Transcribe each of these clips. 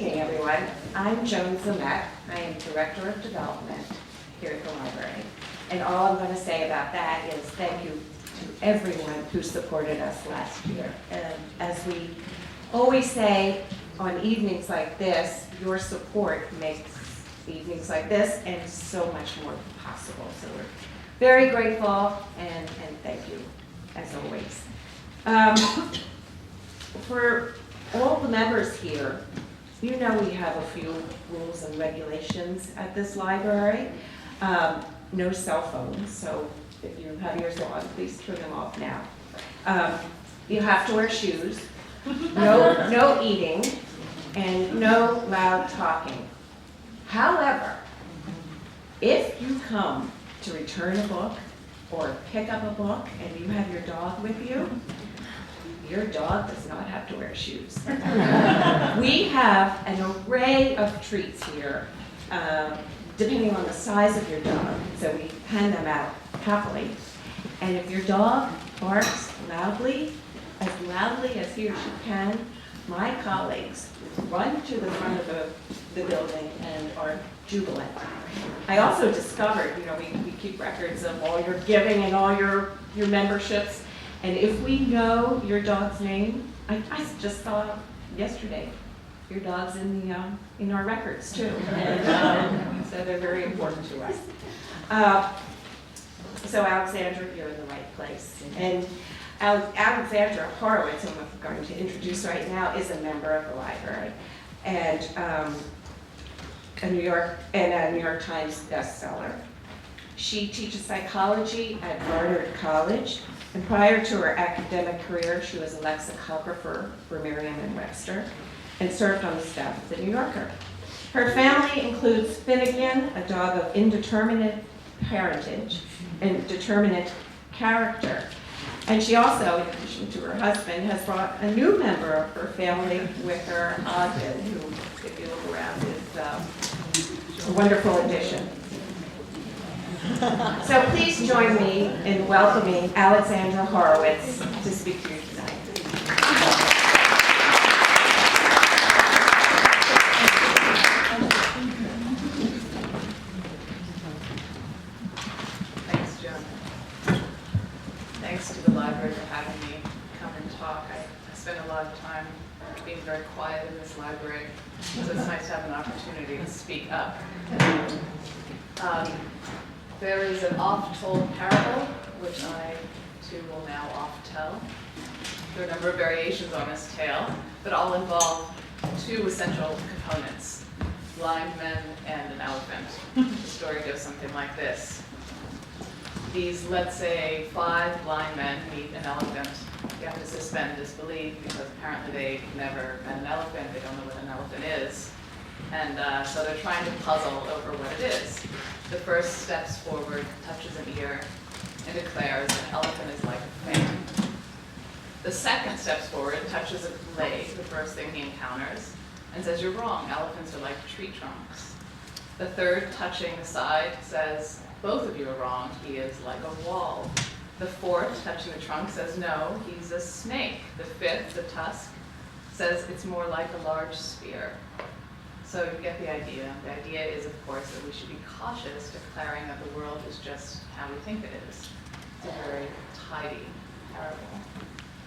evening, everyone. I'm Joan Zemek. I am Director of Development here at the library. And all I'm going to say about that is thank you to everyone who supported us last year. And as we always say on evenings like this, your support makes evenings like this and so much more possible. So we're very grateful and thank you, as always. For all the members here, you know we have a few rules and regulations at this library. No cell phones, so if you have yours on, please turn them off now. You have to wear shoes, no eating, and no loud talking. However, if you come to return a book or pick up a book and you have your dog with you, your dog does not have to wear shoes. We have an array of treats here, depending on the size of your dog, so we hand them out happily. And if your dog barks loudly as he or she can, my colleagues run to the front of the building and are jubilant. I also discovered, we keep records of all your giving and all your memberships. And if we know your dog's name, I just saw yesterday, your dog's in our records too. And so they're very important to us. So Alexandra, you're in the right place. And Alexandra Horowitz, whom I'm going to introduce right now, is a member of the library and a New York Times bestseller. She teaches psychology at Barnard College. And prior to her academic career, she was a lexicographer for Merriam-Webster and served on the staff of the New Yorker. Her family includes Finnegan, a dog of indeterminate parentage and determinate character. And she also, in addition to her husband, has brought a new member of her family with her, Ogden, who, if you look around, is a wonderful addition. So please join me in welcoming Alexandra Horowitz to speak to you tonight. Thanks, Joan. Thanks to the library for having me come and talk. I spend a lot of time being very quiet in this library, so it's nice to have an opportunity to speak up. There is an oft-told parable, which I too will now oft-tell. There are a number of variations on this tale, but all involve two essential components, blind men and an elephant. The story goes something like this. These, let's say, 5 blind men meet an elephant. You have to suspend disbelief because apparently they've never met an elephant, they don't know what an elephant is. And so they're trying to puzzle over what it is. The first steps forward, touches an ear, and declares an elephant is like a fan. The second steps forward, touches a leg, the first thing he encounters, and says, you're wrong, elephants are like tree trunks. The third, touching the side, says, both of you are wrong, he is like a wall. The fourth, touching the trunk, says, no, he's a snake. The fifth, the tusk, says it's more like a large spear. So you get the idea. The idea is, of course, that we should be cautious declaring that the world is just how we think it is. It's a very tidy parable.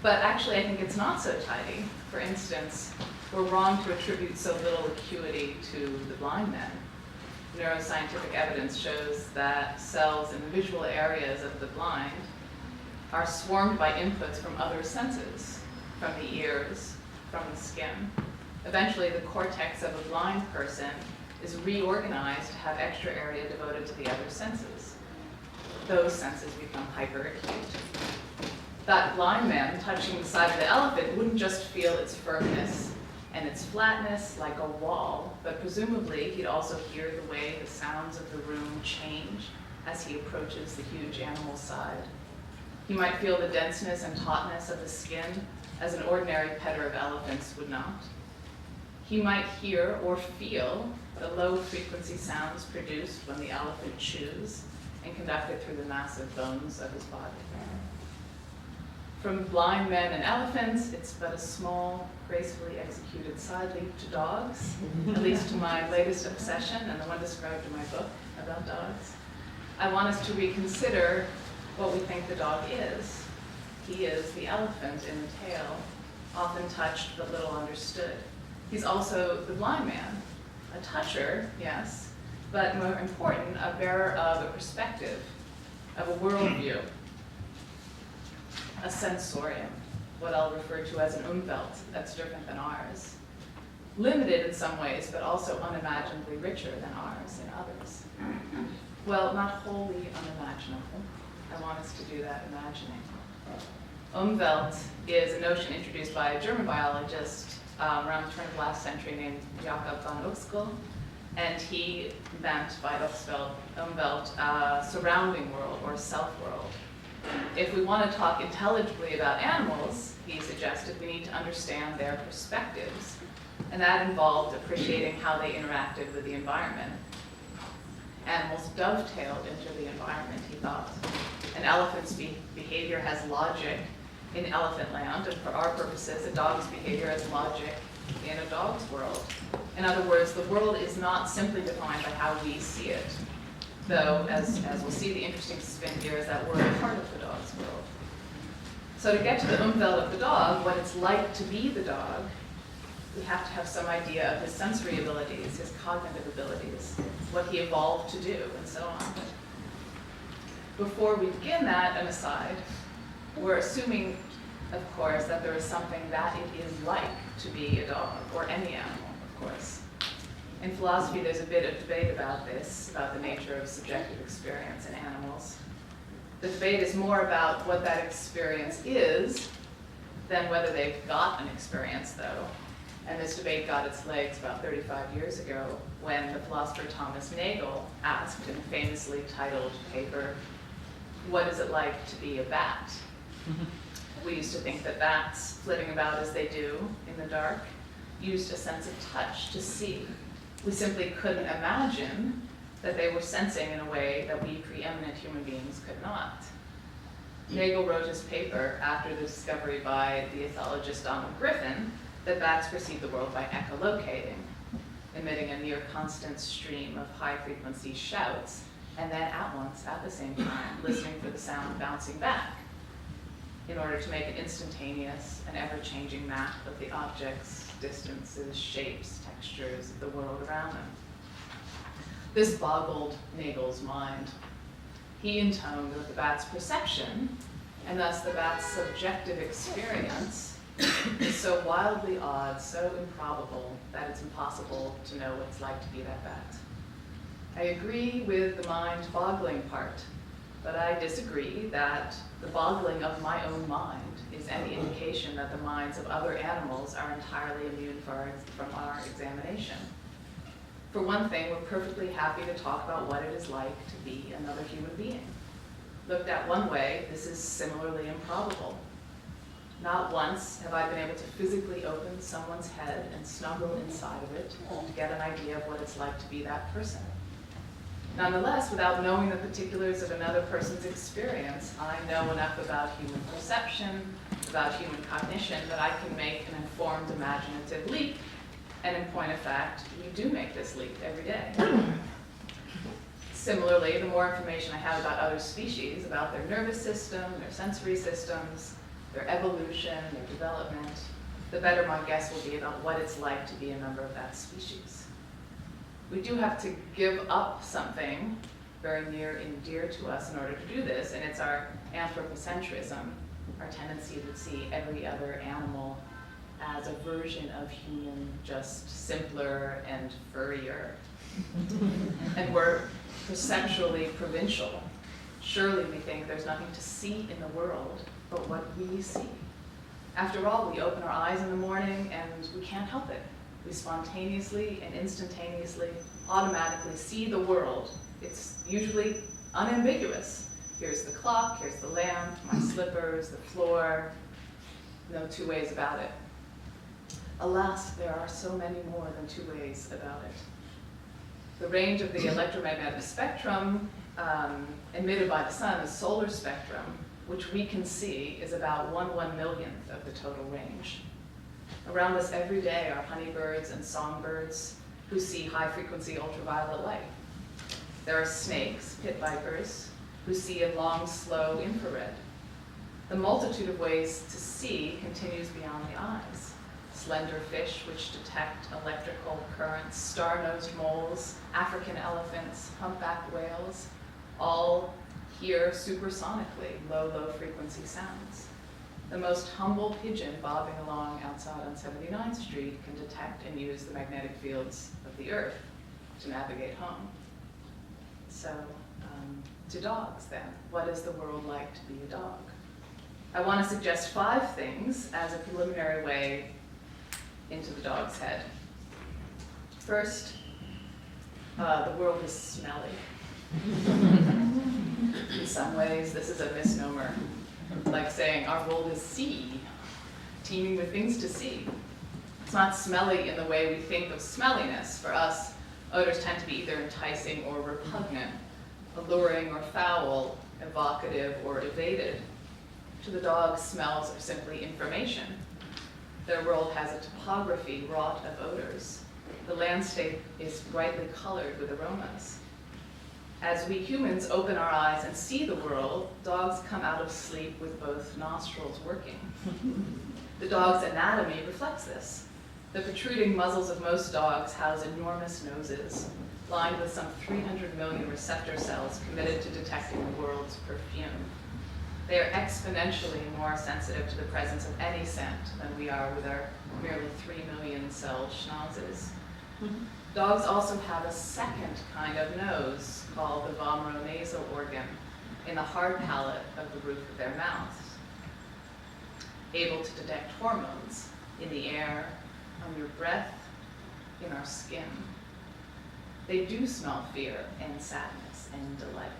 But actually, I think it's not so tidy. For instance, we're wrong to attribute so little acuity to the blind men. Neuroscientific evidence shows that cells in the visual areas of the blind are swarmed by inputs from other senses, from the ears, from the skin. Eventually, the cortex of a blind person is reorganized to have extra area devoted to the other senses. Those senses become hyperacute. That blind man touching the side of the elephant wouldn't just feel its firmness and its flatness like a wall, but presumably he'd also hear the way the sounds of the room change as he approaches the huge animal's side. He might feel the denseness and tautness of the skin as an ordinary petter of elephants would not. He might hear or feel the low-frequency sounds produced when the elephant chews and conducted through the massive bones of his body. From blind men and elephants, it's but a small, gracefully executed side leap to dogs, at least to my latest obsession and the one described in my book about dogs. I want us to reconsider what we think the dog is. He is the elephant in the tale, often touched but little understood. He's also the blind man, a toucher, yes, but more important, a bearer of a perspective, of a worldview, a sensorium, what I'll refer to as an Umwelt that's different than ours. Limited in some ways, but also unimaginably richer than ours in others. Well, not wholly unimaginable. I want us to do that imagining. Umwelt is a notion introduced by a German biologist around the turn of the last century named Jakob von Uexküll, and he meant by Umwelt surrounding world or self-world. If we want to talk intelligibly about animals, he suggested we need to understand their perspectives, and that involved appreciating how they interacted with the environment. Animals dovetailed into the environment, he thought. An elephant's behavior has logic in elephant land, and for our purposes, a dog's behavior has logic in a dog's world. In other words, the world is not simply defined by how we see it, though, as we'll see, the interesting spin here is that we're a part of the dog's world. So to get to the Umwelt of the dog, what it's like to be the dog, we have to have some idea of his sensory abilities, his cognitive abilities, what he evolved to do, and so on. Before we begin that, an aside, we're assuming, of course, that there is something that it is like to be a dog, or any animal, of course. In philosophy, there's a bit of debate about this, about the nature of subjective experience in animals. The debate is more about what that experience is than whether they've got an experience, though. And this debate got its legs about 35 years ago when the philosopher Thomas Nagel asked in a famously titled paper, "What is it like to be a bat?" We used to think that bats, flitting about as they do in the dark, used a sense of touch to see. We simply couldn't imagine that they were sensing in a way that we preeminent human beings could not. Nagel wrote his paper after the discovery by the ethologist Donald Griffin that bats perceive the world by echolocating, emitting a near constant stream of high-frequency shouts, and then at once, at the same time, listening for the sound bouncing back in order to make an instantaneous and ever-changing map of the objects, distances, shapes, textures of the world around them. This boggled Nagel's mind. He intoned that the bat's perception, and thus the bat's subjective experience, is so wildly odd, so improbable, that it's impossible to know what it's like to be that bat. I agree with the mind-boggling part, but I disagree that the boggling of my own mind is any indication that the minds of other animals are entirely immune from our examination. For one thing, we're perfectly happy to talk about what it is like to be another human being. Looked at one way, this is similarly improbable. Not once have I been able to physically open someone's head and snuggle inside of it to get an idea of what it's like to be that person. Nonetheless, without knowing the particulars of another person's experience, I know enough about human perception, about human cognition, that I can make an informed imaginative leap. And in point of fact, we do make this leap every day. Similarly, the more information I have about other species, about their nervous system, their sensory systems, their evolution, their development, the better my guess will be about what it's like to be a member of that species. We do have to give up something very near and dear to us in order to do this, and it's our anthropocentrism, our tendency to see every other animal as a version of human, just simpler and furrier. And we're perceptually provincial. Surely we think there's nothing to see in the world but what we see. After all, we open our eyes in the morning and we can't help it. We spontaneously and instantaneously, automatically see the world. It's usually unambiguous. Here's the clock, here's the lamp, my slippers, the floor. No two ways about it. Alas, there are so many more than two ways about it. The range of the electromagnetic spectrum emitted by the sun, the solar spectrum, which we can see is about 1/1,000,000th of the total range. Around us every day are honeybirds and songbirds who see high-frequency ultraviolet light. There are snakes, pit vipers, who see in long, slow infrared. The multitude of ways to see continues beyond the eyes. Slender fish which detect electrical currents, star-nosed moles, African elephants, humpback whales, all hear supersonically low frequency sounds. The most humble pigeon bobbing along outside on 79th Street can detect and use the magnetic fields of the earth to navigate home. So, to dogs then, what is the world like to be a dog? I want to suggest 5 things as a preliminary way into the dog's head. First, the world is smelly. In some ways, this is a misnomer, like saying our world is sea, teeming with things to see. It's not smelly in the way we think of smelliness. For us, odors tend to be either enticing or repugnant, alluring or foul, evocative or evaded. To the dog, smells are simply information. Their world has a topography wrought of odors. The landscape is brightly colored with aromas. As we humans open our eyes and see the world, dogs come out of sleep with both nostrils working. The dog's anatomy reflects this. The protruding muzzles of most dogs house enormous noses, lined with some 300 million receptor cells committed to detecting the world's perfume. They are exponentially more sensitive to the presence of any scent than we are with our merely 3 million cell schnauzes. Dogs also have a second kind of nose called the vomeronasal organ in the hard palate of the roof of their mouths, able to detect hormones in the air, on your breath, in our skin. They do smell fear and sadness and delight.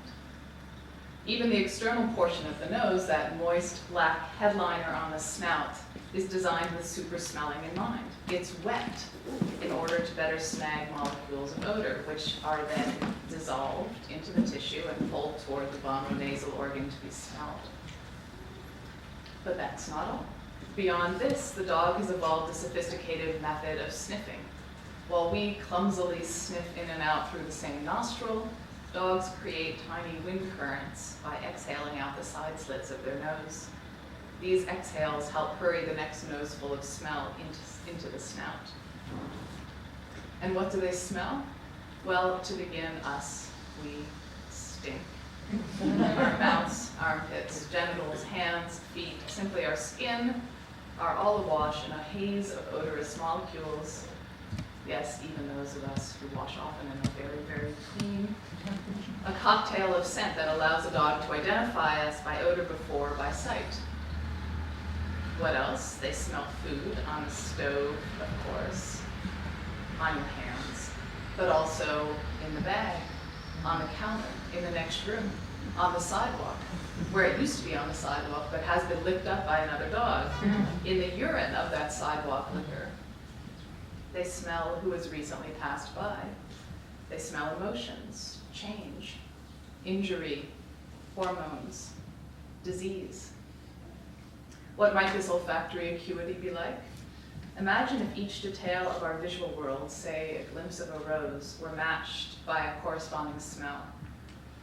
Even the external portion of the nose, that moist black headliner on the snout, is designed with super smelling in mind. It's wet in order to better snag molecules of odor, which are then dissolved into the tissue and pulled toward the vomeronasal organ to be smelled. But that's not all. Beyond this, the dog has evolved a sophisticated method of sniffing. While we clumsily sniff in and out through the same nostril, dogs create tiny wind currents by exhaling out the side slits of their nose. These exhales help hurry the next noseful of smell into the snout. And what do they smell? Well, to begin, us, we stink. Our mouths, armpits, genitals, hands, feet, simply our skin are all awash in a haze of odorous molecules. Yes, even those of us who wash often and are very, very clean. A cocktail of scent that allows a dog to identify us by odor before by sight. What else? They smell food on the stove, of course, on your hands, but also in the bag, on the counter, in the next room, on the sidewalk, where it used to be on the sidewalk but has been licked up by another dog, in the urine of that sidewalk licker. They smell who has recently passed by. They smell emotions, change, injury, hormones, disease. What might this olfactory acuity be like? Imagine if each detail of our visual world, say a glimpse of a rose, were matched by a corresponding smell.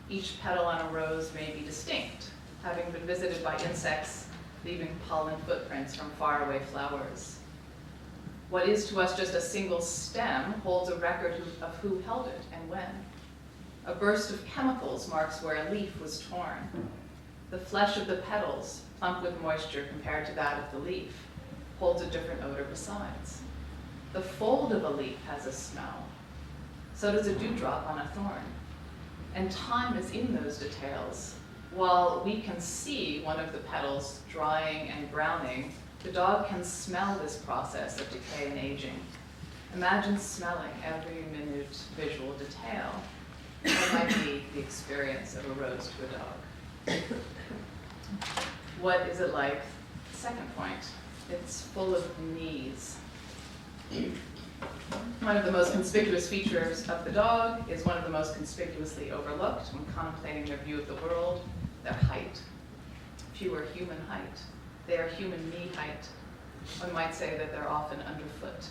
Each petal on a rose may be distinct, having been visited by insects, leaving pollen footprints from faraway flowers. What is to us just a single stem holds a record of who held it and when. A burst of chemicals marks where a leaf was torn. The flesh of the petals, plump with moisture compared to that of the leaf, holds a different odor besides. The fold of a leaf has a smell. So does a dewdrop on a thorn. And time is in those details. While we can see one of the petals drying and browning, the dog can smell this process of decay and aging. Imagine smelling every minute visual detail. That might be the experience of a rose to a dog. What is it like? Second point, it's full of knees. One of the most conspicuous features of the dog is one of the most conspicuously overlooked when contemplating their view of the world, their height. fewer human height. They are human knee height. One might say that they're often underfoot.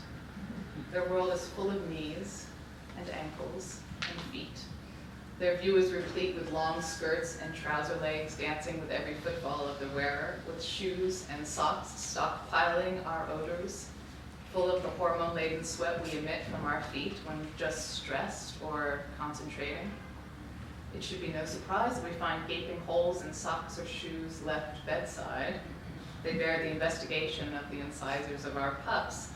Their world is full of knees and ankles and feet. Their view is replete with long skirts and trouser legs dancing with every footfall of the wearer, with shoes and socks stockpiling our odors, full of the hormone-laden sweat we emit from our feet when just stressed or concentrating. It should be no surprise that we find gaping holes in socks or shoes left bedside. They bear the investigation of the incisors of our pups,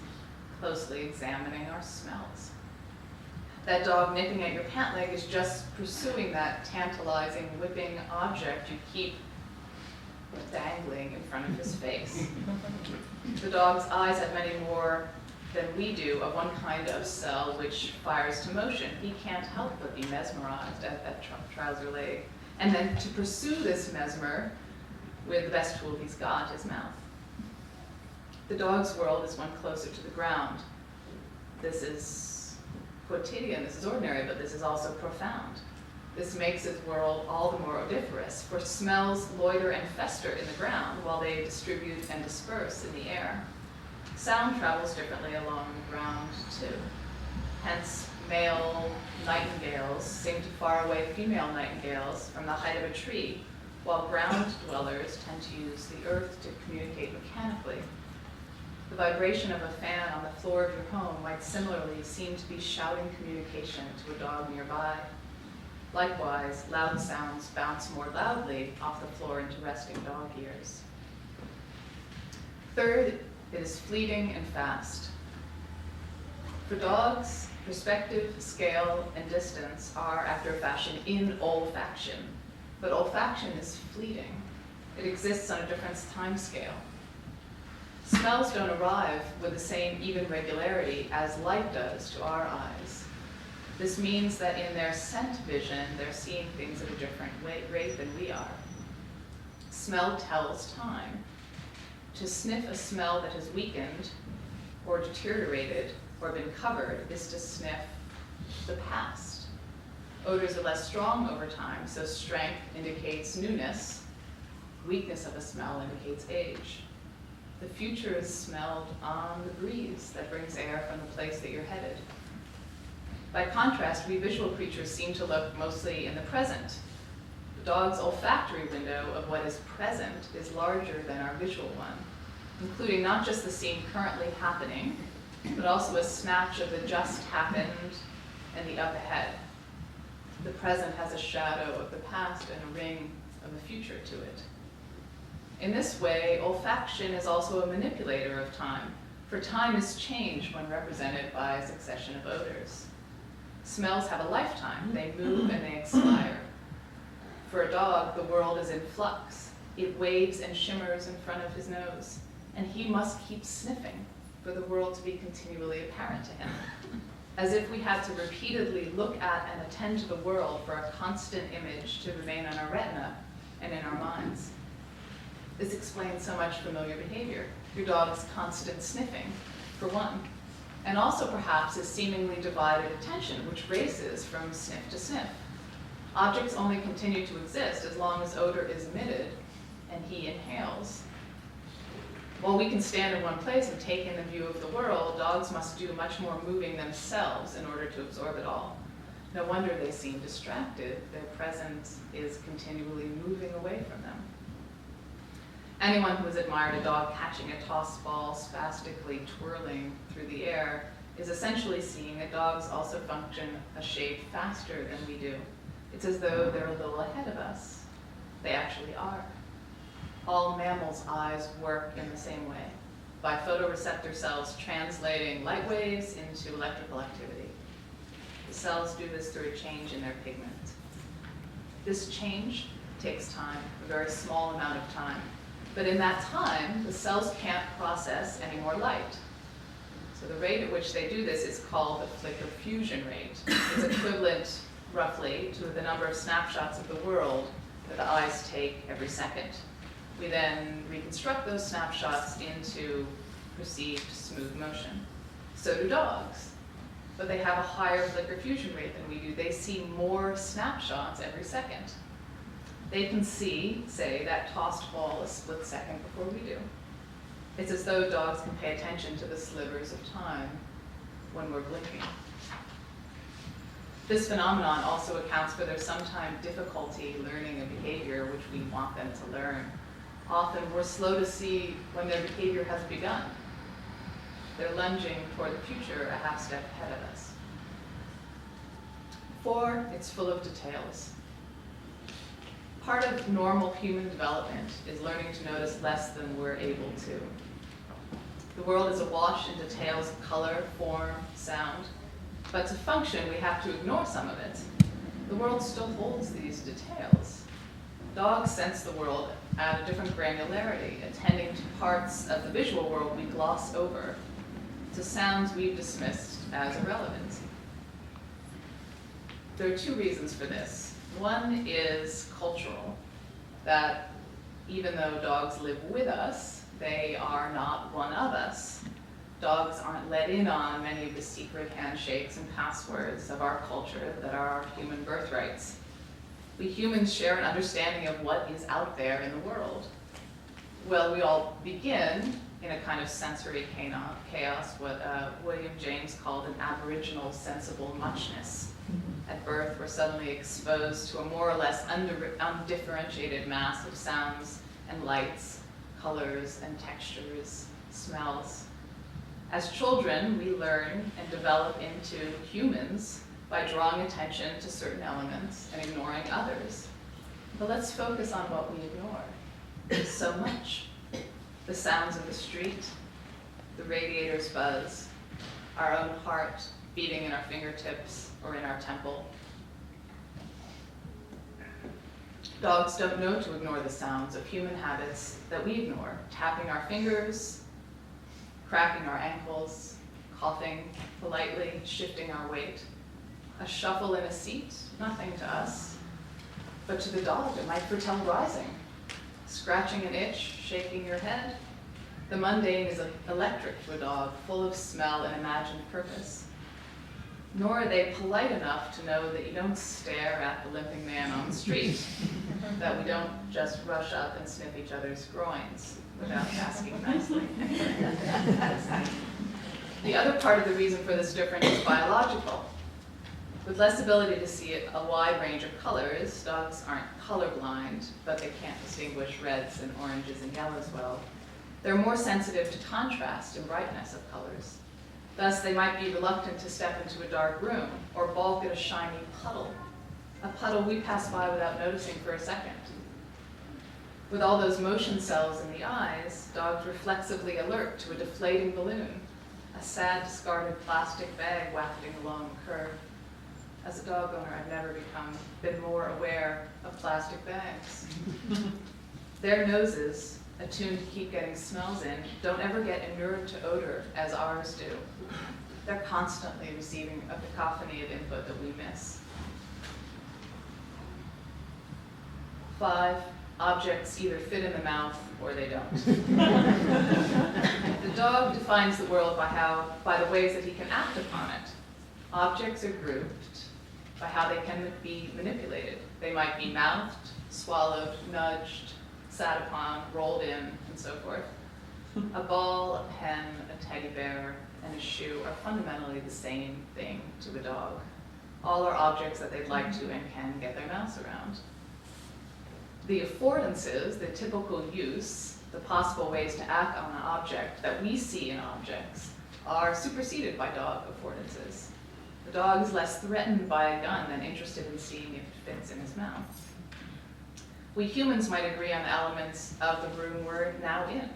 closely examining our smells. That dog nipping at your pant leg is just pursuing that tantalizing, whipping object you keep dangling in front of his face. The dog's eyes have many more than we do of one kind of cell which fires to motion. He can't help but be mesmerized at that trouser leg. And then to pursue this mesmer with the best tool he's got, his mouth. The dog's world is one closer to the ground. This is quotidian, this is ordinary, but this is also profound. This makes his world all the more odoriferous, for smells loiter and fester in the ground while they distribute and disperse in the air. Sound travels differently along the ground, too. Hence, male nightingales sing to faraway female nightingales from the height of a tree, while ground dwellers tend to use the earth to communicate mechanically. The vibration of a fan on the floor of your home might similarly seem to be shouting communication to a dog nearby. Likewise, loud sounds bounce more loudly off the floor into resting dog ears. Third, it is fleeting and fast. For dogs, perspective, scale, and distance are, after a fashion, in olfaction. But olfaction is fleeting. It exists on a different time scale. Smells don't arrive with the same even regularity as light does to our eyes. This means that in their scent vision, they're seeing things at a different rate than we are. Smell tells time. To sniff a smell that has weakened or deteriorated or been covered is to sniff the past. Odors are less strong over time, so strength indicates newness. Weakness of a smell indicates age. The future is smelled on the breeze that brings air from the place that you're headed. By contrast, we visual creatures seem to look mostly in the present. The dog's olfactory window of what is present is larger than our visual one, including not just the scene currently happening, but also a snatch of the just happened and the up ahead. The present has a shadow of the past and a ring of the future to it. In this way, olfaction is also a manipulator of time, for time is change when represented by a succession of odors. Smells have a lifetime. They move and they expire. For a dog, the world is in flux. It waves and shimmers in front of his nose, and he must keep sniffing for the world to be continually apparent to him. As if we had to repeatedly look at and attend to the world for a constant image to remain on our retina and in our minds. This explains so much familiar behavior. Your dog's constant sniffing, for one, and also perhaps his seemingly divided attention, which races from sniff to sniff. Objects only continue to exist as long as odor is emitted and he inhales. While we can stand in one place and take in the view of the world, dogs must do much more moving themselves in order to absorb it all. No wonder they seem distracted. Their presence is continually moving away from them. Anyone who has admired a dog catching a tossed ball spastically twirling through the air is essentially seeing that dogs also function a shade faster than we do. It's as though they're a little ahead of us. They actually are. All mammals' eyes work in the same way, by photoreceptor cells translating light waves into electrical activity. The cells do this through a change in their pigment. This change takes time, a very small amount of time. But in that time, the cells can't process any more light. So the rate at which they do this is called the flicker fusion rate. It's equivalent, roughly, to the number of snapshots of the world that the eyes take every second. We then reconstruct those snapshots into perceived smooth motion. So do dogs, but they have a higher flicker fusion rate than we do. They see more snapshots every second. They can see, say, that tossed ball a split second before we do. It's as though dogs can pay attention to the slivers of time when we're blinking. This phenomenon also accounts for their sometimes difficulty learning a behavior which we want them to learn. Often we're slow to see when their behavior has begun. They're lunging toward the future a half step ahead of us. 4, it's full of details. Part of normal human development is learning to notice less than we're able to. The world is awash in details of color, form, sound, but to function, we have to ignore some of it. The world still holds these details. Dogs sense the world at a different granularity, attending to parts of the visual world we gloss over, to sounds we've dismissed as irrelevant. There are 2 reasons for this. One is cultural, that even though dogs live with us, they are not one of us. Dogs aren't let in on many of the secret handshakes and passwords of our culture that are our human birthrights. We humans share an understanding of what is out there in the world. Well, we all begin in a kind of sensory chaos, what William James called an aboriginal sensible muchness. At birth, we're suddenly exposed to a more or less undifferentiated mass of sounds and lights, colors and textures, smells. As children, we learn and develop into humans by drawing attention to certain elements and ignoring others. But let's focus on what we ignore so much. The sounds of the street, the radiator's buzz, our own heart beating in our fingertips or in our temple. Dogs don't know to ignore the sounds of human habits that we ignore, tapping our fingers, cracking our ankles, coughing politely, shifting our weight. A shuffle in a seat, nothing to us, but to the dog it might foretell rising. Scratching an itch, shaking your head. The mundane is electric to a dog, full of smell and imagined purpose. Nor are they polite enough to know that you don't stare at the limping man on the street, that we don't just rush up and sniff each other's groins without asking nicely. The other part of the reason for this difference is biological. With less ability to see a wide range of colors, dogs aren't colorblind, but they can't distinguish reds and oranges and yellows well. They're more sensitive to contrast and brightness of colors. Thus, they might be reluctant to step into a dark room or balk at a shiny puddle, a puddle we pass by without noticing for a second. With all those motion cells in the eyes, dogs reflexively alert to a deflating balloon, a sad discarded plastic bag wafting along the curb. As a dog owner, I've never been more aware of plastic bags. Their noses, attuned to keep getting smells in, don't ever get inured to odor as ours do. They're constantly receiving a cacophony of input that we miss. 5, objects either fit in the mouth or they don't. The dog defines the world by the ways that he can act upon it. Objects are grouped by how they can be manipulated. They might be mouthed, swallowed, nudged, sat upon, rolled in, and so forth. A ball, a pen, a teddy bear, and a shoe are fundamentally the same thing to a dog. All are objects that they'd like to and can get their mouths around. The affordances, the typical use, the possible ways to act on an object that we see in objects, are superseded by dog affordances. The dog is less threatened by a gun than interested in seeing if it fits in his mouth. We humans might agree on the elements of the room we're now in,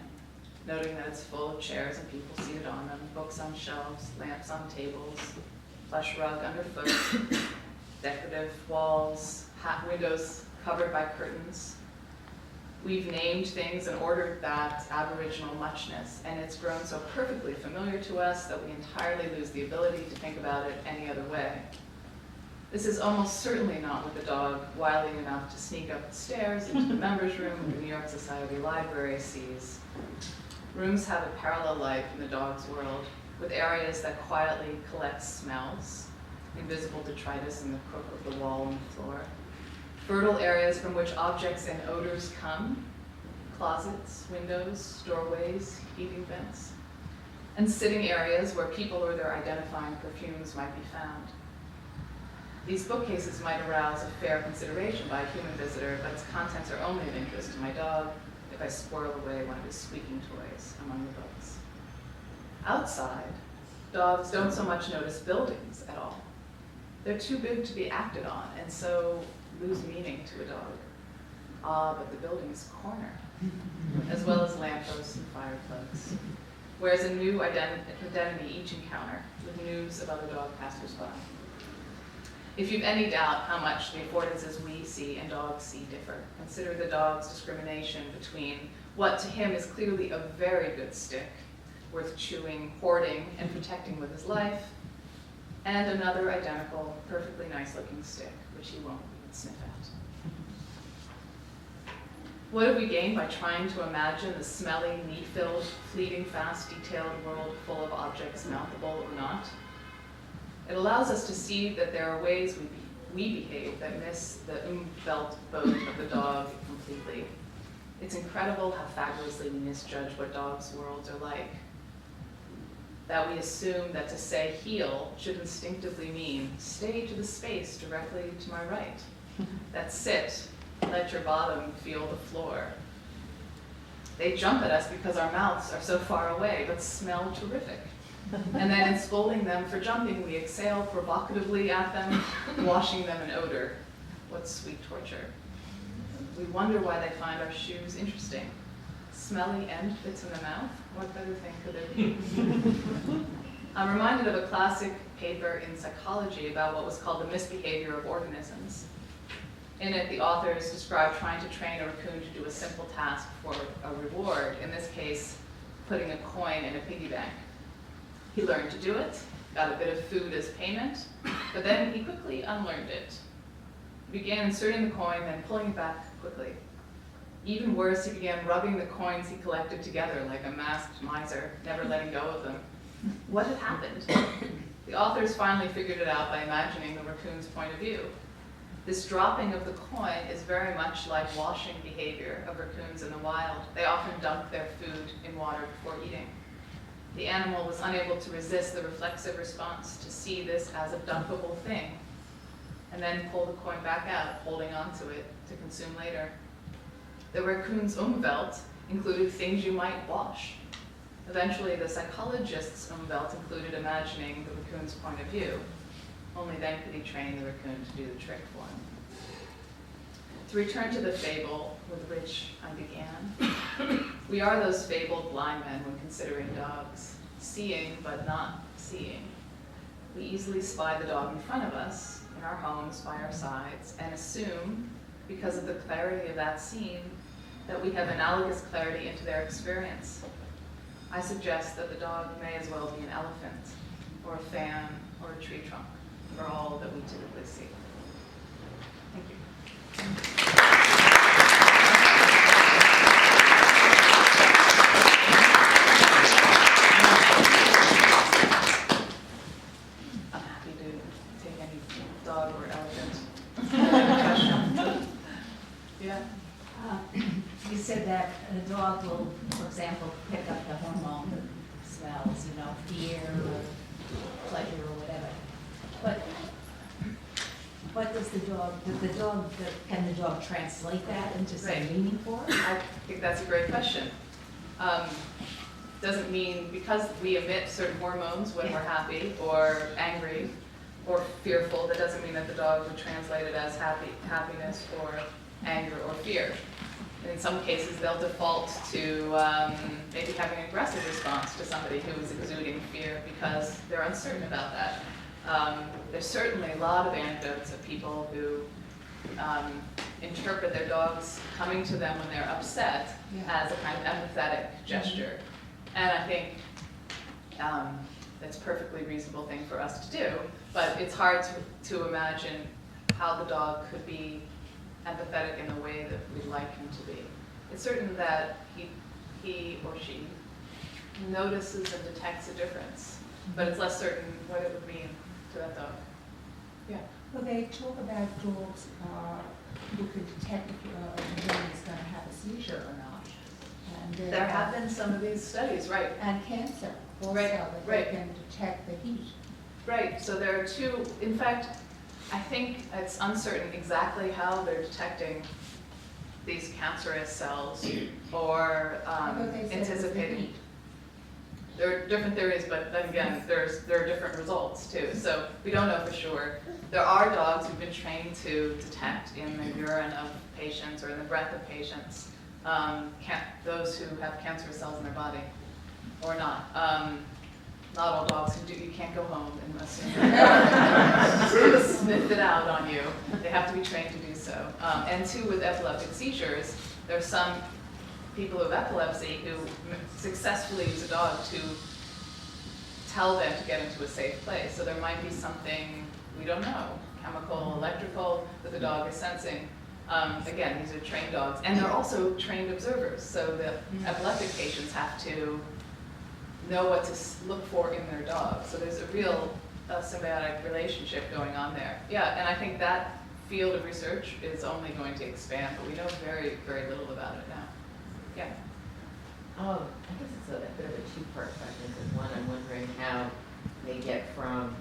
noting that it's full of chairs and people seated on them, books on shelves, lamps on tables, plush rug underfoot, decorative walls, windows covered by curtains. We've named things and ordered that aboriginal muchness, and it's grown so perfectly familiar to us that we entirely lose the ability to think about it any other way. This is almost certainly not what the dog, wily enough to sneak up the stairs into the members' room of the New York Society Library sees. Rooms have a parallel life in the dog's world, with areas that quietly collect smells, invisible detritus in the crook of the wall and the floor. fertile areas from which objects and odors come, closets, windows, doorways, heating vents, and sitting areas where people or their identifying perfumes might be found. These bookcases might arouse a fair consideration by a human visitor, but its contents are only of interest to my dog if I squirrel away one of his squeaking toys among the books. Outside, dogs don't so much notice buildings at all. They're too big to be acted on, and so lose meaning to a dog. But the building's corner, as well as lampposts and fire plugs. Whereas a new identity each encounter with news of other dog passers-by. If you've any doubt how much the affordances we see and dogs see differ, consider the dog's discrimination between what to him is clearly a very good stick, worth chewing, hoarding, and protecting with his life, and another identical, perfectly nice-looking stick, which he won't even sniff at. What have we gained by trying to imagine the smelly, need-filled, fleeting, fast, detailed world full of objects, mouthable or not? It allows us to see that there are ways we behave that miss the Umwelt boat of the dog completely. It's incredible how fabulously we misjudge what dogs' worlds are like. That we assume that to say heel should instinctively mean stay to the space directly to my right. That sit, let your bottom feel the floor. They jump at us because our mouths are so far away, but smell terrific. And then in scolding them for jumping, we exhale provocatively at them, washing them in odor. What sweet torture. We wonder why they find our shoes interesting. Smelly end fits in the mouth? What better thing could there be? I'm reminded of a classic paper in psychology about what was called the misbehavior of organisms. In it, the authors describe trying to train a raccoon to do a simple task for a reward, in this case, putting a coin in a piggy bank. He learned to do it, got a bit of food as payment, but then he quickly unlearned it. He began inserting the coin, then pulling it back quickly. Even worse, he began rubbing the coins he collected together like a masked miser, never letting go of them. What had happened? The authors finally figured it out by imagining the raccoon's point of view. This dropping of the coin is very much like washing behavior of raccoons in the wild. They often dunk their food in water before eating. The animal was unable to resist the reflexive response to see this as a dumpable thing, and then pull the coin back out, holding onto it to consume later. The raccoon's Umwelt included things you might wash. Eventually, the psychologist's Umwelt included imagining the raccoon's point of view. Only then could he train the raccoon to do the trick for him. To return to the fable with which I began, we are those fabled blind men when considering dogs, seeing but not seeing. We easily spy the dog in front of us, in our homes, by our sides, and assume, because of the clarity of that scene, that we have analogous clarity into their experience. I suggest that the dog may as well be an elephant, or a fan, or a tree trunk, for all that we typically see. Thank you. I'm happy to take any dog or elephant question. Yeah. You said that a dog will, for example, pick up the hormone that smells, fear or pleasure or whatever. But what does can the dog translate that into some Right. meaning for it? I think that's a great question. Doesn't mean because we emit certain hormones when we're happy or angry or fearful, that doesn't mean that the dog would translate it as happiness or anger or fear. In some cases, they'll default to maybe having an aggressive response to somebody who is exuding fear because they're uncertain about that. There's certainly a lot of anecdotes of people who interpret their dogs coming to them when they're upset as a kind of empathetic gesture. And I think that's a perfectly reasonable thing for us to do, but it's hard to imagine how the dog could be empathetic in the way that we'd like him to be. It's certain that he or she notices and detects a difference, but it's less certain what it would mean to that dog. Yeah. Well, they talk about dogs who can detect if a baby is going to have a seizure or not. And There have been some of these studies, right? And cancer also, Right, that right. they can detect the heat. Right, so there are two, in fact, I think it's uncertain exactly how they're detecting these cancerous cells or I thought they said it was the anticipating. heat. There are different theories, but then again, there are different results too. So we don't know for sure. There are dogs who've been trained to detect in the urine of patients or in the breath of patients those who have cancerous cells in their body or not. Not all dogs can do. You can't go home and assume sniff it out on you. They have to be trained to do so. And two, with epileptic seizures, there are some people who have epilepsy who successfully use a dog to tell them to get into a safe place. So there might be something we don't know, chemical, electrical, that the dog is sensing. Again, these are trained dogs, and they're also trained observers. So the epileptic patients have to know what to look for in their dog. So there's a real symbiotic relationship going on there. Yeah, and I think that field of research is only going to expand, but we know very, very little about it now. Yeah. I guess it's a bit of a two-part question, because one, I'm wondering how they get from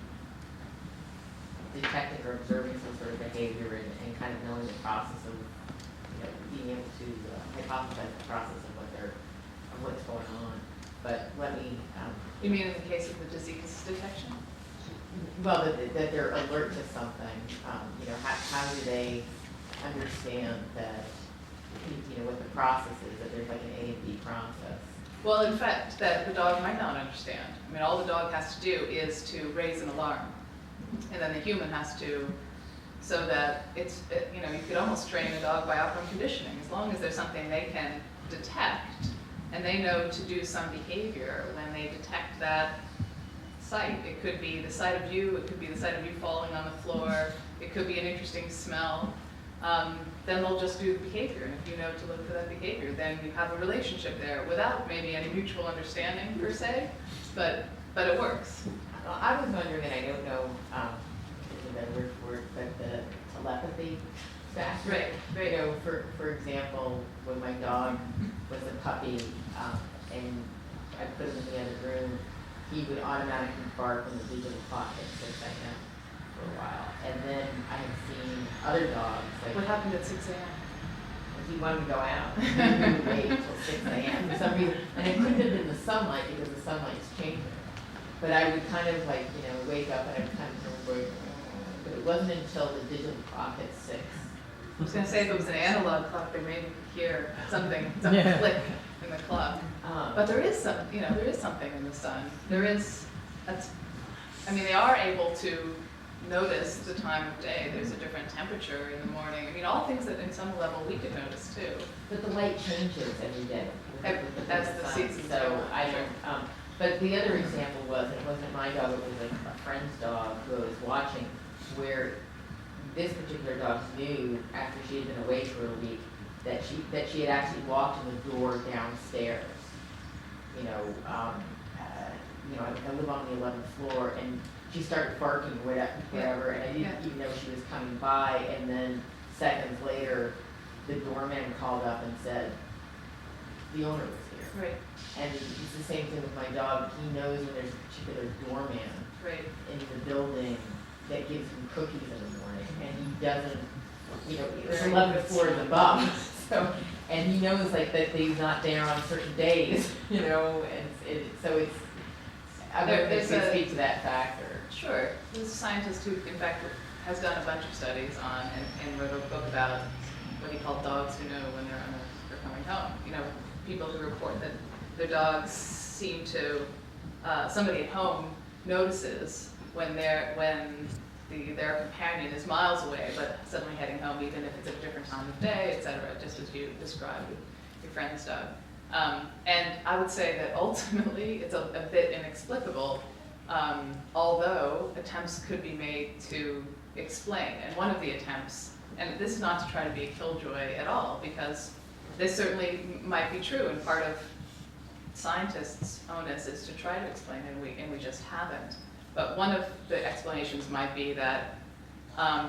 detecting or observing some sort of behavior and kind of knowing the process of, being able to hypothesize the process of what's going on. But let me. You mean in the case of the disease detection? Well, that they're alert to something. How do they understand that? What the process is, that there's like an A and B process. Well, in fact, that the dog might not understand. I mean, all the dog has to do is to raise an alarm, and then the human has to, so that you could almost train a dog by operant conditioning, as long as there's something they can detect, and they know to do some behavior when they detect that sight. It could be the sight of you, it could be the sight of you falling on the floor, it could be an interesting smell. Then they'll just do the behavior, and if you know to look for that behavior, then you have a relationship there without maybe any mutual understanding per se, but it works. Well, I was wondering, and I don't know if there's a better word for it, but the telepathy factor. Right. For example, when my dog was a puppy, and I put him in the other room, he would automatically bark when the digital clock hit 6 a.m. for a while. And then I have seen other dogs, like What happened at 6 a.m.? he wanted to go out, he would wait till 6 a.m. for some reason, and it couldn't have been the sunlight because the sunlight's changing. But I would kind of wake up and I would kind of remember, but it wasn't until the digital clock hit 6. I was going to say if it was an analog clock, they may hear something Yeah. click in the clock. But there is something in the sun. They are able to notice the time of day. There's a different temperature in the morning. I mean, all things that in some level we could notice too. But the light changes every day. As the sun, seasons so go. I don't. But the other example was, and it wasn't my dog, it was a friend's dog who I was watching, where this particular dog knew after she had been away for a week that she had actually walked in the door downstairs. I live on the 11th floor, and she started barking whatever, and I didn't even know she was coming by, and then seconds later, the doorman called up and said, the owner was here. Right. And it's the same thing with my dog. He knows when there's a particular doorman Right. in the building that gives him cookies in the morning, and he doesn't, it's Right. 11th floor is above, so, and he knows that he's not there on certain days, and so it's, I would speak to that factor. Sure. There's a scientist who, in fact, has done a bunch of studies on and wrote a book about what he called dogs who know when they're coming home. People who report that their dogs seem to, somebody at home notices when their companion is miles away, but suddenly heading home, even if it's at a different time of day, et cetera, just as you described with your friend's dog. And I would say that ultimately it's a bit inexplicable, although attempts could be made to explain. And one of the attempts, and this is not to try to be a killjoy at all, because this certainly might be true, and part of scientists' onus is to try to explain, and we just haven't. But one of the explanations might be that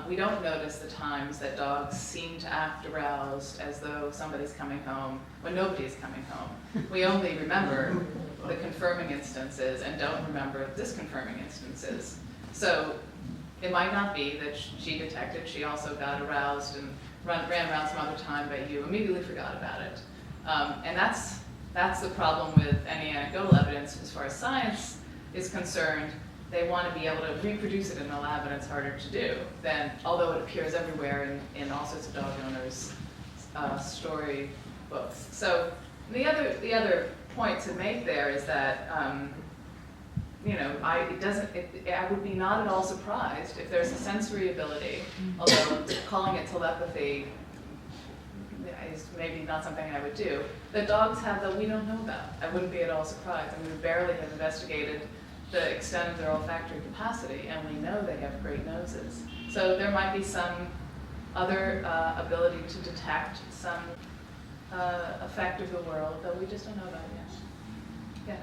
We don't notice the times that dogs seem to act aroused as though somebody's coming home when nobody's coming home. We only remember the confirming instances and don't remember disconfirming instances. So it might not be that she detected she also got aroused and ran around some other time, but you immediately forgot about it. And that's the problem with any anecdotal evidence as far as science is concerned. They want to be able to reproduce it in the lab, and it's harder to do than, although it appears everywhere in all sorts of dog owners' story books. So the other point to make there is that I would be not at all surprised if there's a sensory ability, although calling it telepathy is maybe not something I would do, that dogs have that we don't know about. I wouldn't be at all surprised. I mean, we barely have investigated the extent of their olfactory capacity, and we know they have great noses. So there might be some other ability to detect some effect of the world that we just don't know about yet. Yeah.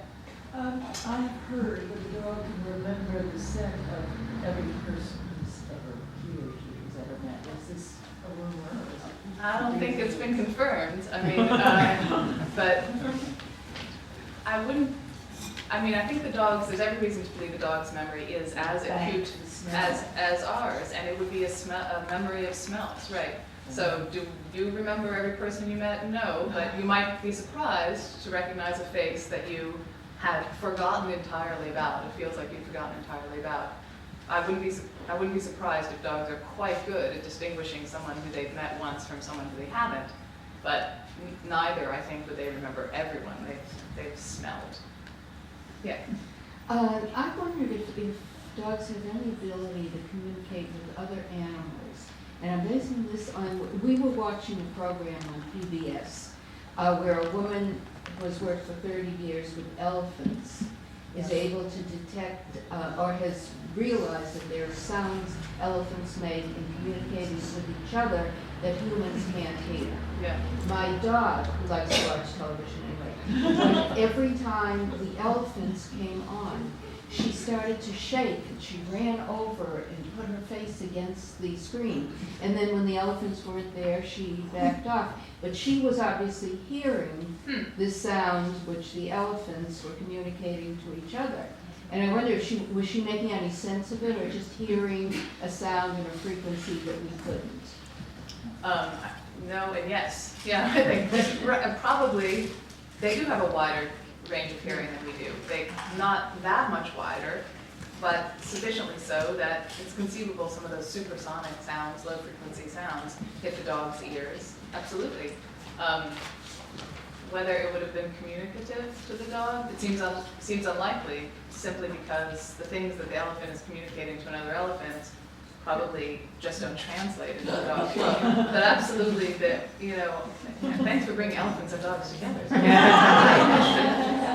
I've heard that the dog can remember the scent of every person he or she has ever met. Is this a rumor? I don't think it's been confirmed. I mean, but I think the dog's, there's every reason to believe the dog's memory is as acute as ours, and it would be a memory of smells, right? So do you remember every person you met? No, but you might be surprised to recognize a face that you had forgotten entirely about. It feels like you've forgotten entirely about. I wouldn't be surprised if dogs are quite good at distinguishing someone who they've met once from someone who they haven't. But neither, I think, would they remember everyone they've smelled. Yeah. I wondered if dogs have any ability to communicate with other animals. And I'm basing this on, we were watching a program on PBS where a woman who has worked for 30 years with elephants is able to detect or has realized that there are sounds elephants make in communicating with each other that humans can't hear. Yeah. My dog, who likes to watch television anyway, every time the elephants came on, she started to shake and she ran over and put her face against the screen. And then when the elephants weren't there, she backed off. But she was obviously hearing the sound which the elephants were communicating to each other. And I wonder if was she making any sense of it or just hearing a sound and a frequency that we couldn't? No and yes. Yeah, I think probably they do have a wider range of hearing than we do. Not that much wider, but sufficiently so that it's conceivable some of those supersonic sounds, low frequency sounds, hit the dog's ears. Absolutely. Whether it would have been communicative to the dog, it seems unlikely, simply because the things that the elephant is communicating to another elephant probably just don't translate into the dog. But absolutely, thanks for bringing elephants and dogs together.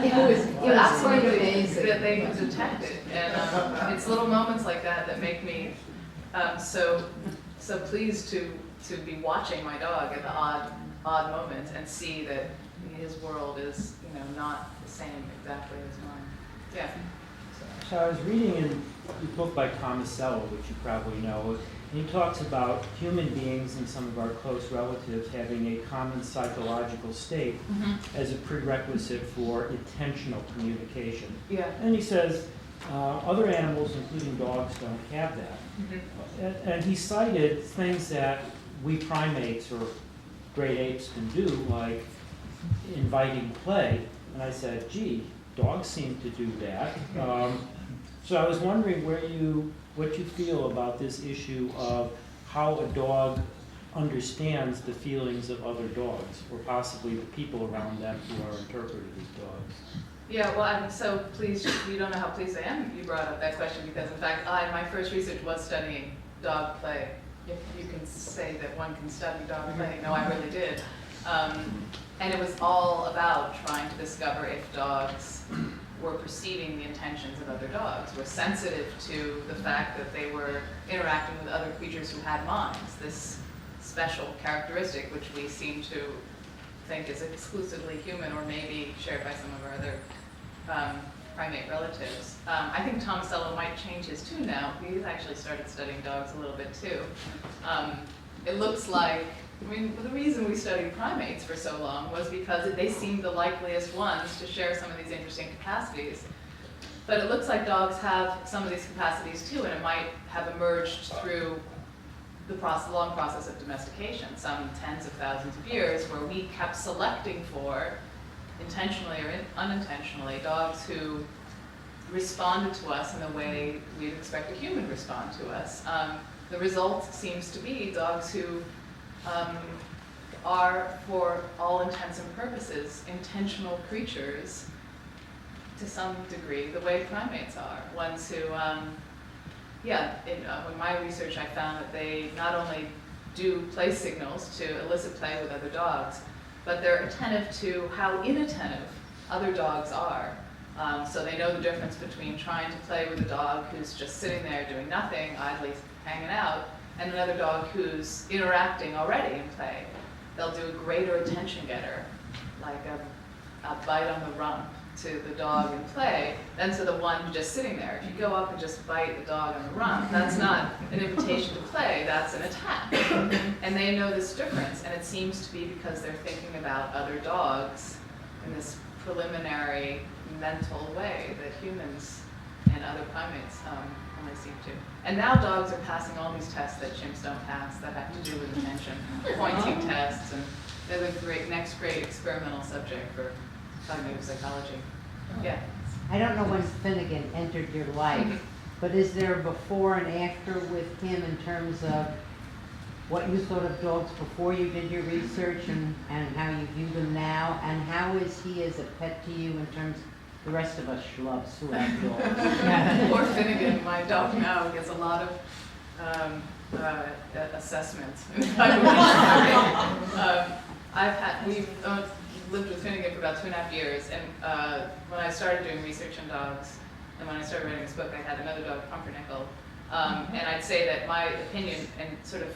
It was quite amazing that they can detect it, and it's little moments like that make me so pleased to be watching my dog at the odd moments and see that his world is not the same exactly as mine. Yeah. So I was reading in a book by Thomas Sowell, which you probably know, and he talks about human beings and some of our close relatives having a common psychological state as a prerequisite for intentional communication. Yeah. And he says other animals, including dogs, don't have that. And he cited things that we primates or great apes can do, like inviting play. And I said, gee, dogs seem to do that. So I was wondering what you feel about this issue of how a dog understands the feelings of other dogs, or possibly the people around them who are interpreted as dogs. Yeah, well, I'm so pleased, you don't know how pleased I am you brought up that question, because in fact, my first research was studying dog play. If you can say that one can study dog play, no, I really did. And it was all about trying to discover if dogs were perceiving the intentions of other dogs, were sensitive to the fact that they were interacting with other creatures who had minds, this special characteristic which we seem to think is exclusively human or maybe shared by some of our other primate relatives. I think Tomasello might change his tune now. He's actually started studying dogs a little bit too. It looks like, I mean, the reason we studied primates for so long was because they seemed the likeliest ones to share some of these interesting capacities. But it looks like dogs have some of these capacities too, and it might have emerged through the long process of domestication, some tens of thousands of years, where we kept selecting for, intentionally or unintentionally, dogs who responded to us in the way we'd expect a human to respond to us. The result seems to be dogs who are, for all intents and purposes, intentional creatures to some degree, the way primates are. Ones who, in my research I found that they not only do play signals to elicit play with other dogs, but they're attentive to how inattentive other dogs are. So they know the difference between trying to play with a dog who's just sitting there doing nothing, idly hanging out, and another dog who's interacting already in play. They'll do a greater attention getter, like a bite on the rump to the dog in play, than to the one just sitting there. If you go up and just bite the dog on the rump, that's not an invitation to play, that's an attack. And they know this difference, and it seems to be because they're thinking about other dogs in this preliminary mental way that humans and other primates only seem to. And now dogs are passing all these tests that chimps don't pass that have to do with attention, pointing tests, and they're the next great experimental subject for cognitive psychology. Yeah. I don't know when Finnegan entered your life, but is there a before and after with him in terms of what you thought of dogs before you did your research and how you view them now? And how is he as a pet to you in terms of the rest of us schlubs who have dogs? Poor Finnegan, my dog now gets a lot of assessments. We've lived with Finnegan for about 2.5 years, and when I started doing research on dogs, and when I started writing this book, I had another dog, Pumpernickel, and I'd say that my opinion and sort of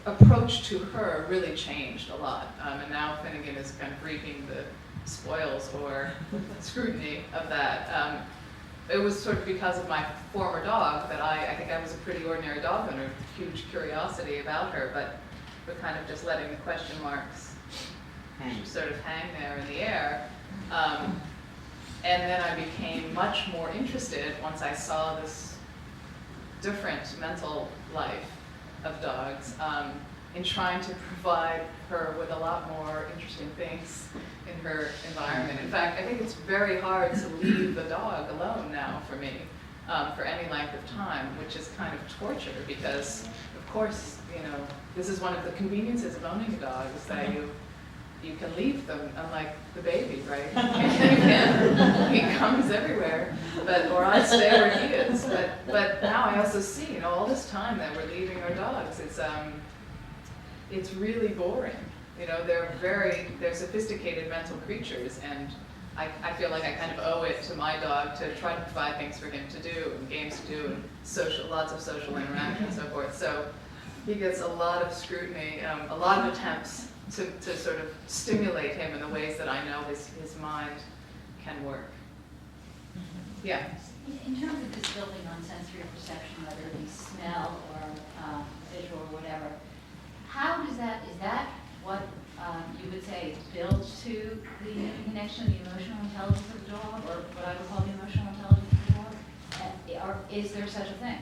approach to her really changed a lot, and now Finnegan is kind of reaping the spoils or scrutiny of that. It was sort of because of my former dog that I think I was a pretty ordinary dog owner, huge curiosity about her, but we're kind of just letting the question marks sort of hang there in the air. And then I became much more interested once I saw this different mental life of dogs in trying to provide her with a lot more interesting things in her environment. In fact, I think it's very hard to leave the dog alone now for me for any length of time, which is kind of torture because, of course, this is one of the conveniences of owning a dog is that you can leave them, unlike the baby, right? He comes everywhere, or I stay where he is. But now I also see, all this time that we're leaving our dogs, it's really boring. They're sophisticated mental creatures, and I feel like I kind of owe it to my dog to try to provide things for him to do, and games to do, and lots of social interaction and so forth. So he gets a lot of scrutiny, a lot of attempts to sort of stimulate him in the ways that I know his mind can work. Yeah. In terms of this building on sensory perception, whether it be smell or visual or whatever, how does that, is that what you would say builds to the connection, the emotional intelligence of the dog, or what I would call the emotional intelligence of the dog? Or is there such a thing?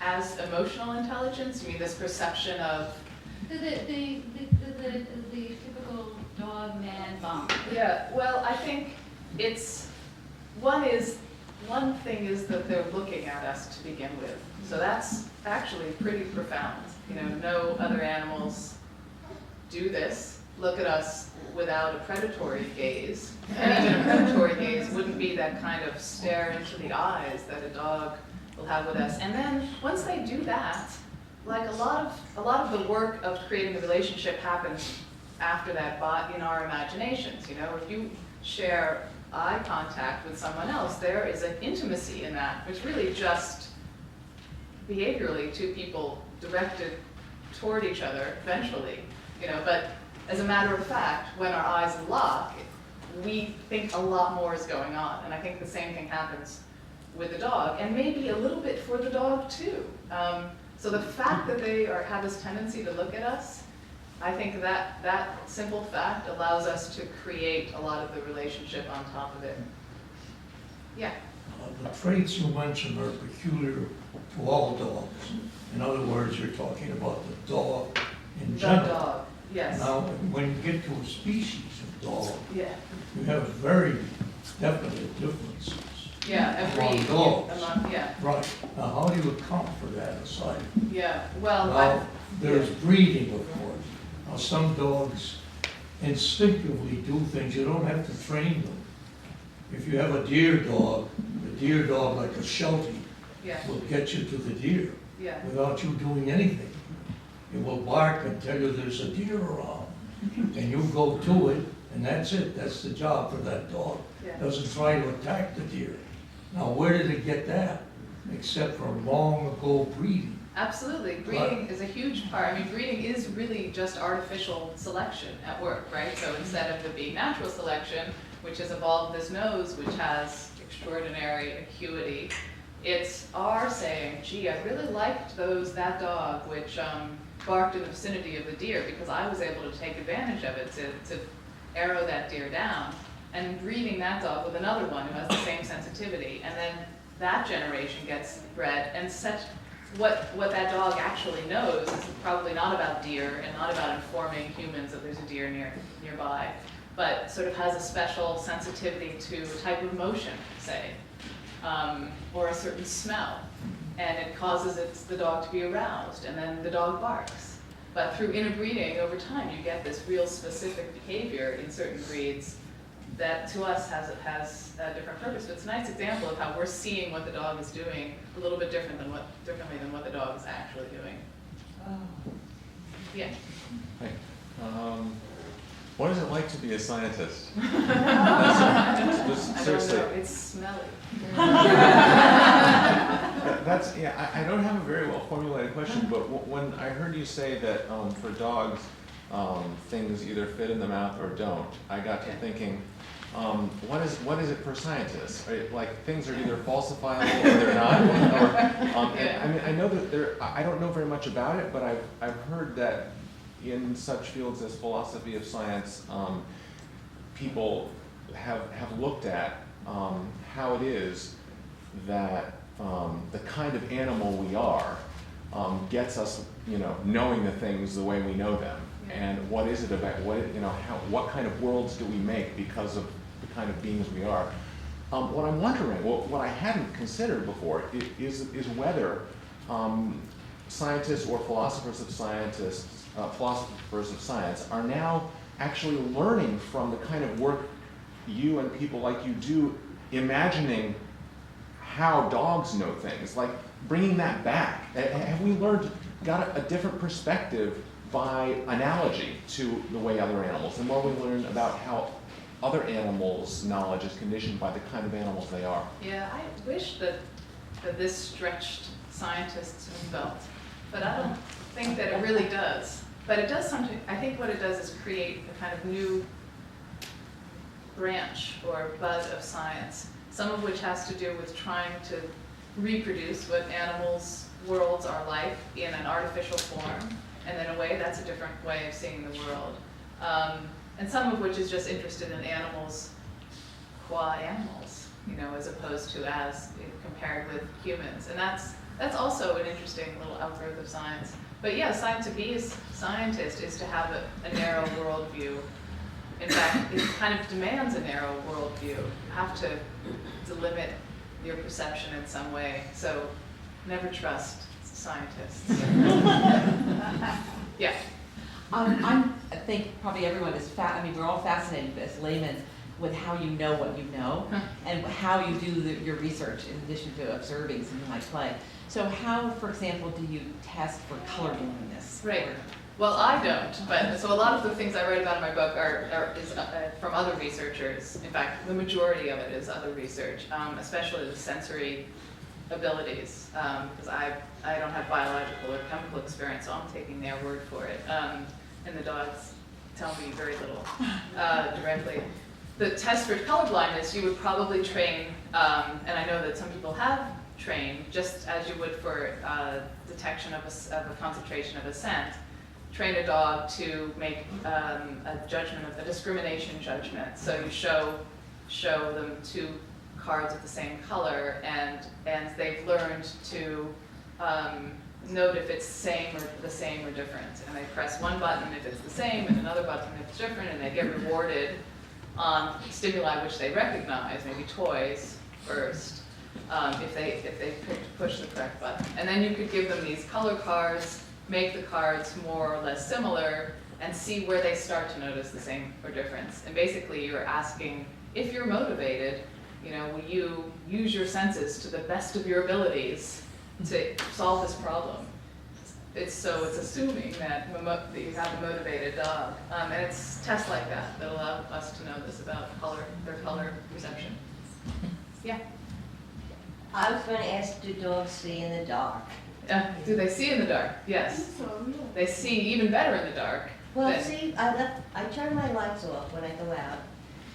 As emotional intelligence, you mean this perception of The typical dog man bump. Yeah, well, I think one thing is that they're looking at us to begin with. So that's actually pretty profound. No other animals do this. Look at us without a predatory gaze. And even a predatory gaze wouldn't be that kind of stare into the eyes that a dog will have with us. And then once they do that, like a lot of the work of creating the relationship happens after that, but in our imaginations. If you share eye contact with someone else, there is an intimacy in that, which really just behaviorally two people directed toward each other eventually. But as a matter of fact, when our eyes lock, we think a lot more is going on. And I think the same thing happens with the dog, and maybe a little bit for the dog too. So the fact that they have this tendency to look at us, I think that simple fact allows us to create a lot of the relationship on top of it. Yeah. The traits you mentioned are peculiar to all dogs. In other words, you're talking about the dog in The general. dog, yes. Now, when you get to a species of dog, Yeah. you have very definite differences. Yeah, Among breed. dogs. Yeah, Right. Now, how do you account for that aside? yeah. Well, Now, there's breeding, of course. Now, some dogs instinctively do things, you don't have to train them. If you have a deer dog like a Sheltie yeah, will get you to the deer yeah, without you doing anything. It will bark and tell you there's a deer around, and you go to it, and that's it, that's the job for that dog. yeah. Doesn't try to attack the deer. Now, where did it get that? Except for long ago breeding. Absolutely, breeding is a huge part. I mean, breeding is really just artificial selection at work, right? So instead of it being natural selection, which has evolved this nose, which has extraordinary acuity, it's our saying, gee, I really liked that dog which barked in the vicinity of the deer because I was able to take advantage of it to arrow that deer down, and breeding that dog with another one who has the same sensitivity, and then that generation gets bred, and what that dog actually knows is probably not about deer and not about informing humans that there's a deer nearby, but sort of has a special sensitivity to a type of motion, say, or a certain smell, and it causes the dog to be aroused, and then the dog barks. But through interbreeding, over time, you get this real specific behavior in certain breeds that to us has a different purpose. But it's a nice example of how we're seeing what the dog is doing a little bit differently than what the dog is actually doing. Yeah. Hi. What is it like to be a scientist? Just I don't seriously. know, it's smelly. I don't have a very well formulated question, but when I heard you say that for dogs, things either fit in the mouth or don't, I got to thinking, what is it for scientists? Like things are either falsifiable or they're not. I mean, I know that I don't know very much about it, but I've heard that in such fields as philosophy of science, people have looked at how it is that the kind of animal we are gets us, knowing the things the way we know them. And what is it about, what kind of worlds do we make because of the kind of beings we are? What I'm wondering, what I hadn't considered before is whether scientists or philosophers of science are now actually learning from the kind of work you and people like you do, imagining how dogs know things, like bringing that back. Have we got a different perspective by analogy to the way other animals, and more we learn about how other animals' knowledge is conditioned by the kind of animals they are? Yeah, I wish that this stretched scientists' belt, but I don't think that it really does. But it does something. I think what it does is create a kind of new branch or bud of science, some of which has to do with trying to reproduce what animals' worlds are like in an artificial form. And in a way, that's a different way of seeing the world. And some of which is just interested in animals qua animals, as opposed to as compared with humans. And that's also an interesting little outgrowth of science. But yeah, to be a scientist is to have a narrow worldview. In fact, it kind of demands a narrow worldview. You have to delimit your perception in some way. So never trust scientists. Yeah. I think probably everyone is we're all fascinated as laymen with how you know what you know and how you do your research in addition to observing something like play. So how, for example, do you test for color blindness? Right. Well, I don't, but so a lot of the things I write about in my book is from other researchers. In fact, the majority of it is other research, especially the sensory abilities, because I don't have biological or chemical experience, so I'm taking their word for it. And the dogs tell me very little directly. the test for color blindness, you would probably train, and I know that some people have trained, just as you would for detection of a concentration of a scent, train a dog to make a judgment, a discrimination judgment. So you show them two cards of the same color, and they've learned to note if it's the same or different. And they press one button if it's the same, and another button if it's different, and they get rewarded on stimuli which they recognize, maybe toys first, if they push the correct button. And then you could give them these color cards, make the cards more or less similar, and see where they start to notice the same or difference. And basically you're asking, if you're motivated, will you use your senses to the best of your abilities to solve this problem? It's assuming that you have a motivated dog. And it's tests like that that allow us to know this about their color perception. Yeah? I was going to ask, do dogs see in the dark? Do they see in the dark? Yes. They see even better in the dark. Well, see, I turn my lights off when I go out,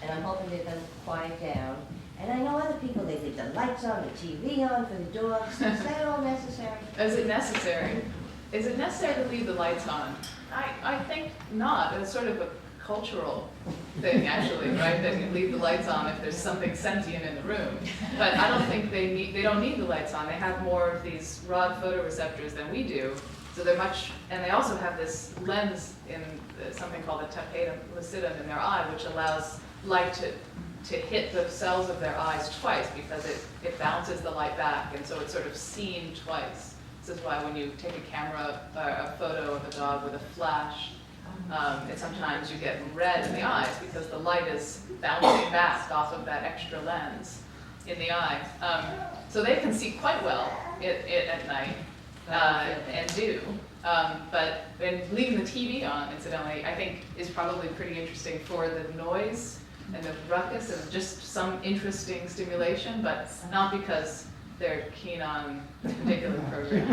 and I'm hoping they're going to quiet down. And I know other people, they leave the lights on, the TV on for the dogs. Is that all necessary? Is it necessary? Is it necessary to leave the lights on? I think not. It's sort of a cultural thing, actually, right? That you leave the lights on if there's something sentient in the room. But I don't think they don't need the lights on. They have more of these rod photoreceptors than we do. So they're and they also have this lens in something called the tapetum lucidum in their eye, which allows light to hit the cells of their eyes twice, because it bounces the light back, and so it's sort of seen twice. This is why when you take a photo of a dog with a flash, and sometimes you get red in the eyes because the light is bouncing back off of that extra lens in the eye. So they can see quite well at night, and do. But leaving the TV on, incidentally, I think is probably pretty interesting for the noise and the ruckus and just some interesting stimulation, but not because they're keen on a particular program.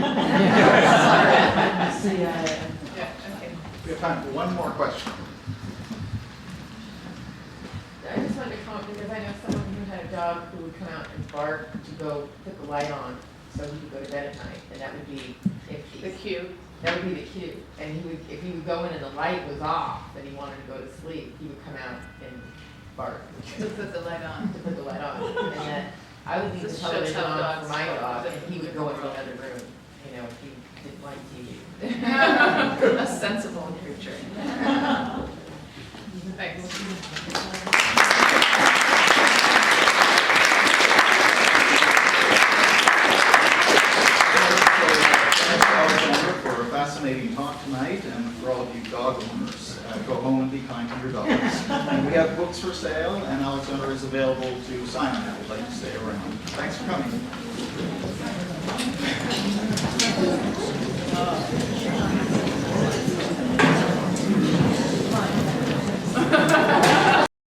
See, Yeah, okay. We have time for one more question. I just wanted to comment because I know someone who had a dog who would come out and bark to go put the light on so he could go to bed at night, and that would be The cue. That would be the cue. And if he would go in and the light was off and he wanted to go to sleep, he would come out and bark To put the light on. to put the light on. And then I would leave the This shows television how on dogs for my bark. dog, and he would go into another room, if he didn't like TV. A sensible creature. Thanks. Thanks to Alexandra for a fascinating talk tonight, and for all of you dog owners, go home and be kind to your dogs. And we have books for sale, and Alexandra is available to sign them if you'd like to stay around. Thanks for coming.